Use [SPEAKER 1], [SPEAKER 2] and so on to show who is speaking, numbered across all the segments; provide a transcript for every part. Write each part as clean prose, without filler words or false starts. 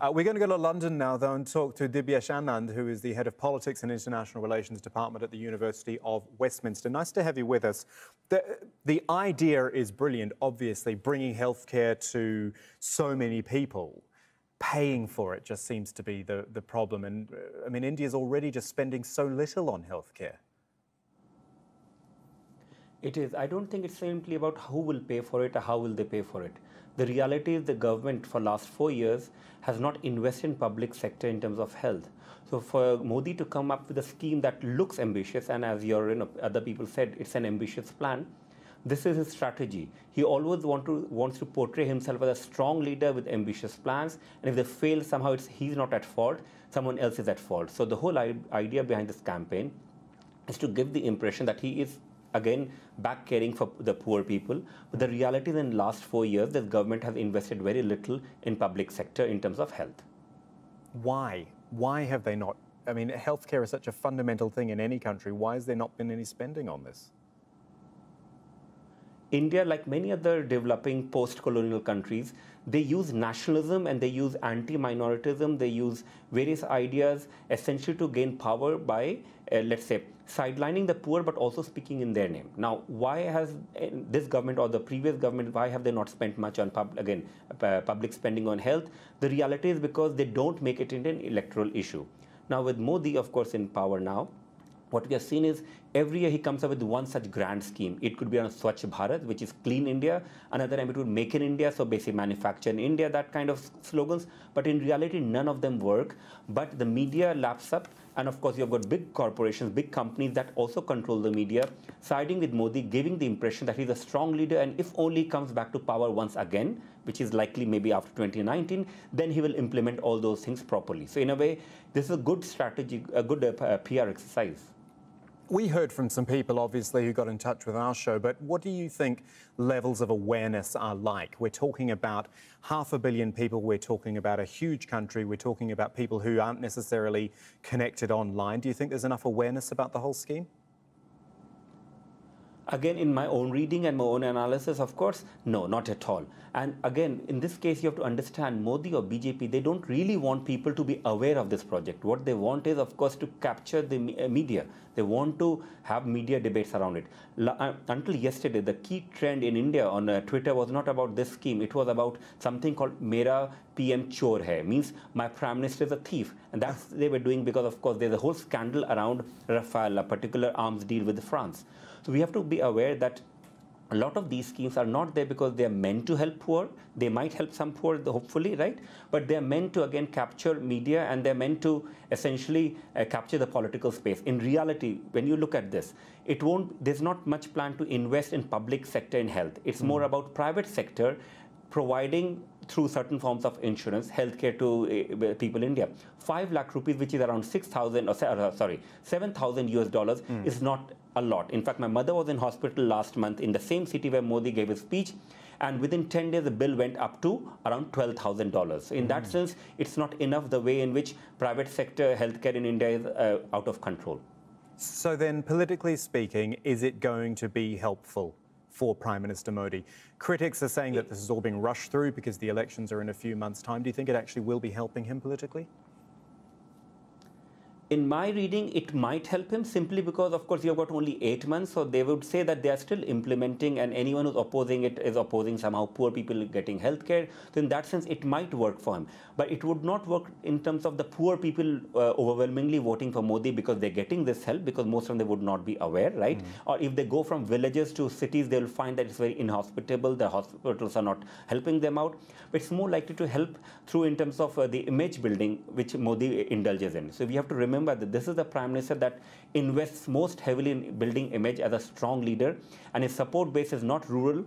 [SPEAKER 1] We're going to go to London now, though, and talk to Dibyesh Anand, who is the Head of Politics and International Relations Department at the University of Westminster. Nice to have you with us. The idea is brilliant, obviously, bringing healthcare to so many people. Paying for it just seems to be the problem. And, I mean, India's already just spending so little on healthcare.
[SPEAKER 2] It is. I don't think it's simply about who will pay for it or how will they pay for it. The reality is the government for last 4 years has not invested in public sector in terms of health. So for Modi to come up with a scheme that looks ambitious, and as other people said, it's an ambitious plan, this is his strategy. He always wants to portray himself as a strong leader with ambitious plans, and if they fail, somehow he's not at fault, someone else is at fault. So the whole idea behind this campaign is to give the impression that he is again back caring for the poor people. But the reality is in the last 4 years, the government has invested very little in public sector in terms of health.
[SPEAKER 1] Why? Why have they not? I mean, healthcare is such a fundamental thing in any country. Why has there not been any spending on this?
[SPEAKER 2] India, like many other developing post-colonial countries, they use nationalism and they use anti-minoritism. They use various ideas essentially to gain power by, let's say, sidelining the poor, but also speaking in their name. Now, why has this government or the previous government, why have they not spent much on public spending on health? The reality is because they don't make it into an electoral issue. Now, with Modi, of course, in power now, what we have seen is every year he comes up with one such grand scheme. It could be on Swachh Bharat, which is clean India. Another time it would make in India, so basically manufacture in India, that kind of slogans. But in reality, none of them work. But the media laps up. And of course, you've got big corporations, big companies that also control the media, siding with Modi, giving the impression that he's a strong leader. And if only he comes back to power once again, which is likely maybe after 2019, then he will implement all those things properly. So in a way, this is a good strategy, a good PR exercise.
[SPEAKER 1] We heard from some people, obviously, who got in touch with our show, but what do you think levels of awareness are like? We're talking about 500 million people, we're talking about a huge country, we're talking about people who aren't necessarily connected online. Do you think there's enough awareness about the whole scheme?
[SPEAKER 2] Again, in my own reading and my own analysis, of course, no, not at all. And again, in this case, you have to understand Modi or BJP, they don't really want people to be aware of this project. What they want is, of course, to capture the media. They want to have media debates around it. Until yesterday, the key trend in India on Twitter was not about this scheme. It was about something called Mera PM Chor Hai, means my Prime Minister is a thief. And that's they were doing because, of course, there's a whole scandal around Rafale, a particular arms deal with France. So we have to be aware that a lot of these schemes are not there because they are meant to help poor. They might help some poor, hopefully, right? But they are meant to, again, capture media, and they're meant to essentially capture the political space. In reality, when you look at this, there's not much plan to invest in public sector in health. It's more about private sector providing through certain forms of insurance, healthcare to people in India. 5 lakh rupees, which is around 7,000 US dollars, is not a lot. In fact, my mother was in hospital last month in the same city where Modi gave his speech, and within 10 days, the bill went up to around $12,000. So in that sense, it's not enough the way in which private sector healthcare in India is out of control.
[SPEAKER 1] So then, politically speaking, is it going to be helpful for Prime Minister Modi? Critics are saying that this is all being rushed through because the elections are in a few months' time. Do you think it actually will be helping him politically?
[SPEAKER 2] In my reading, it might help him simply because, of course, you've got only 8 months. So they would say that they are still implementing, and anyone who's opposing it is opposing somehow poor people getting healthcare. So in that sense, it might work for him. But it would not work in terms of the poor people overwhelmingly voting for Modi because they're getting this help, because most of them would not be aware, right? Or if they go from villages to cities, they'll find that it's very inhospitable. The hospitals are not helping them out. But it's more likely to help through in terms of the image building, which Modi indulges in. So we have to remember that this is the Prime Minister that invests most heavily in building image as a strong leader, and his support base is not rural,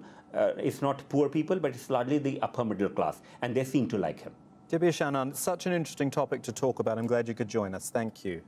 [SPEAKER 2] it's not poor people, but it's largely the upper middle class, and they seem to like him.
[SPEAKER 1] Dibyesh Anand, such an interesting topic to talk about. I'm glad you could join us. Thank you.